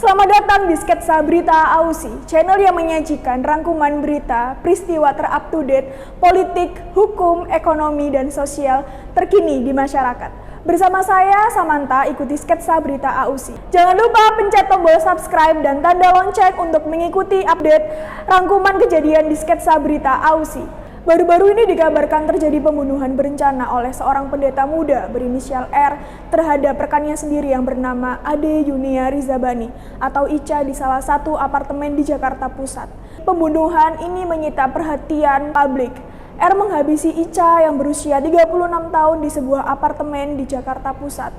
Selamat datang di Sketsa Berita AUSI, channel yang menyajikan rangkuman berita, peristiwa ter-up-to-date, politik, hukum, ekonomi, dan sosial terkini di masyarakat. Bersama saya, Samantha, ikuti Sketsa Berita AUSI. Jangan lupa pencet tombol subscribe dan tanda lonceng untuk mengikuti update rangkuman kejadian di Sketsa Berita AUSI. Baru-baru ini dikabarkan terjadi pembunuhan berencana oleh seorang pendeta muda berinisial R terhadap rekannya sendiri yang bernama Ade Yunia Rizabani atau Ica di salah satu apartemen di Jakarta Pusat. Pembunuhan ini menyita perhatian publik. R menghabisi Ica yang berusia 36 tahun di sebuah apartemen di Jakarta Pusat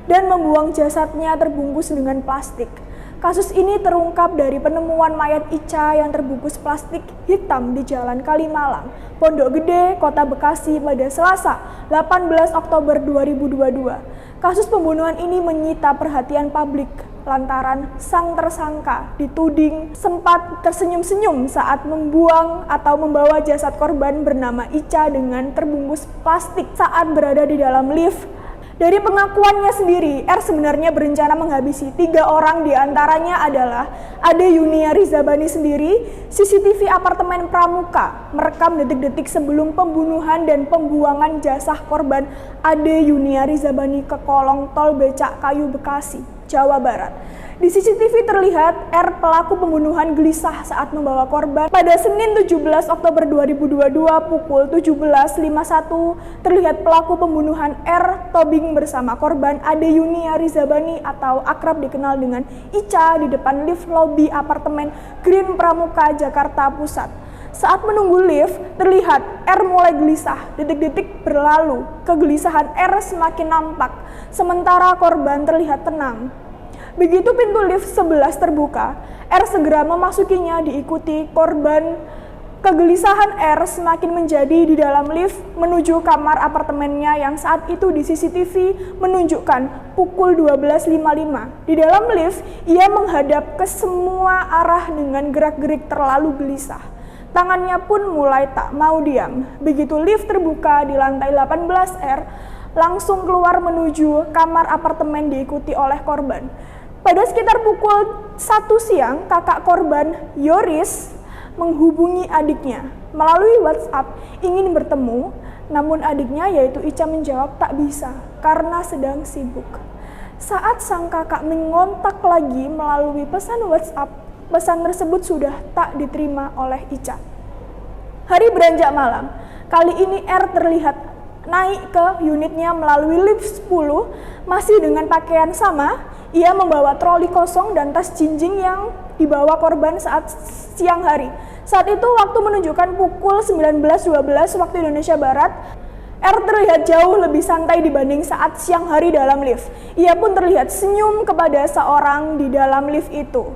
dan membuang jasadnya terbungkus dengan plastik. Kasus ini terungkap dari penemuan mayat Ica yang terbungkus plastik hitam di Jalan Kalimalang, Pondok Gede, Kota Bekasi pada Selasa, 18 Oktober 2022. Kasus pembunuhan ini menyita perhatian publik lantaran sang tersangka dituding sempat tersenyum-senyum saat membuang atau membawa jasad korban bernama Ica dengan terbungkus plastik saat berada di dalam lift. Dari pengakuannya sendiri, R sebenarnya berencana menghabisi 3 orang, diantaranya adalah Ade Yunia Rizabani sendiri. CCTV apartemen Pramuka merekam detik-detik sebelum pembunuhan dan pembuangan jasad korban Ade Yunia Rizabani ke kolong tol Becak Kayu Bekasi, Jawa Barat. Di CCTV terlihat R pelaku pembunuhan gelisah saat membawa korban. Pada Senin 17 Oktober 2022 pukul 17.51 terlihat pelaku pembunuhan R tobing bersama korban Ade Yunia Rizabani atau akrab dikenal dengan Ica di depan lift lobi apartemen Green Pramuka, Jakarta Pusat. Saat menunggu lift, terlihat R mulai gelisah. Detik-detik berlalu, kegelisahan R semakin nampak, sementara korban terlihat tenang. Begitu pintu lift 11 terbuka, R segera memasukinya diikuti korban. Kegelisahan R semakin menjadi di dalam lift menuju kamar apartemennya yang saat itu di CCTV menunjukkan pukul 12.55. Di dalam lift, ia menghadap ke semua arah dengan gerak-gerik terlalu gelisah. Tangannya pun mulai tak mau diam. Begitu lift terbuka di lantai 18, R langsung keluar menuju kamar apartemen diikuti oleh korban. Pada sekitar pukul 1 siang, kakak korban, Yoris, menghubungi adiknya melalui WhatsApp ingin bertemu, namun adiknya yaitu Ica menjawab tak bisa karena sedang sibuk. Saat sang kakak mengontak lagi melalui pesan WhatsApp, pesan tersebut sudah tak diterima oleh Ica. Hari beranjak malam, kali ini R terlihat naik ke unitnya melalui lift 10, masih dengan pakaian sama. Ia membawa troli kosong dan tas jinjing yang dibawa korban saat siang hari. Saat itu waktu menunjukkan pukul 19.12 waktu Indonesia Barat. R terlihat jauh lebih santai dibanding saat siang hari dalam lift. Ia pun terlihat senyum kepada seorang di dalam lift itu.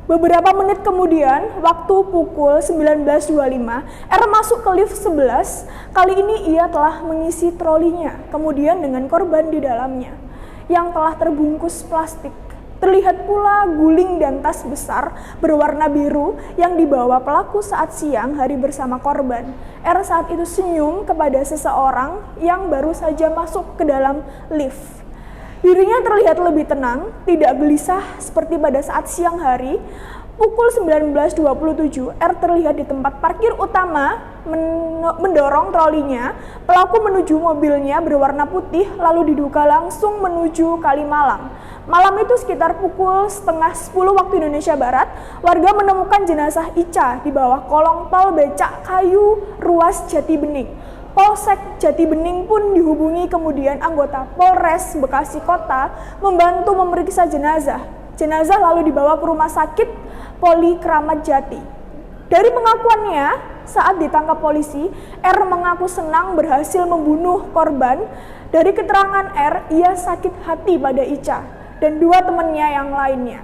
Beberapa menit kemudian, waktu pukul 19.25, R masuk ke lift 11. Kali ini ia telah mengisi trolinya, kemudian dengan korban di dalamnya yang telah terbungkus plastik. Terlihat pula guling dan tas besar berwarna biru yang dibawa pelaku saat siang hari bersama korban. R saat itu senyum kepada seseorang yang baru saja masuk ke dalam lift. Dirinya terlihat lebih tenang, tidak gelisah seperti pada saat siang hari. Pukul 19.27, R terlihat di tempat parkir utama mendorong trolinya. Pelaku menuju mobilnya berwarna putih lalu diduga langsung menuju Kalimalang. Malam itu sekitar pukul 9:30 waktu Indonesia Barat, warga menemukan jenazah Ica di bawah kolong tol Becak Kayu Ruas Jati Bening. Polsek Jati Bening pun dihubungi, kemudian anggota Polres Bekasi Kota membantu memeriksa jenazah. Jenazah lalu dibawa ke rumah sakit Poli Kramat Jati. Dari pengakuannya, saat ditangkap polisi, R mengaku senang berhasil membunuh korban. Dari keterangan R, ia sakit hati pada Ica dan 2 temannya yang lainnya.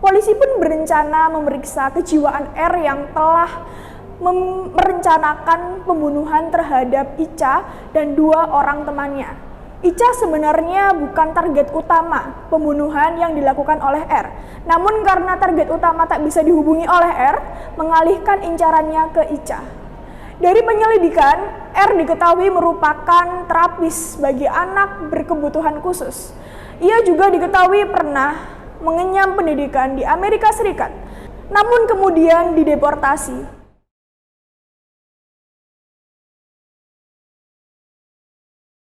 Polisi pun berencana memeriksa kejiwaan R yang telah merencanakan pembunuhan terhadap Ica dan 2 orang temannya. Ica sebenarnya bukan target utama pembunuhan yang dilakukan oleh R. Namun karena target utama tak bisa dihubungi oleh R, mengalihkan incarannya ke Ica. Dari penyelidikan, R diketahui merupakan terapis bagi anak berkebutuhan khusus. Ia juga diketahui pernah mengenyam pendidikan di Amerika Serikat, namun kemudian dideportasi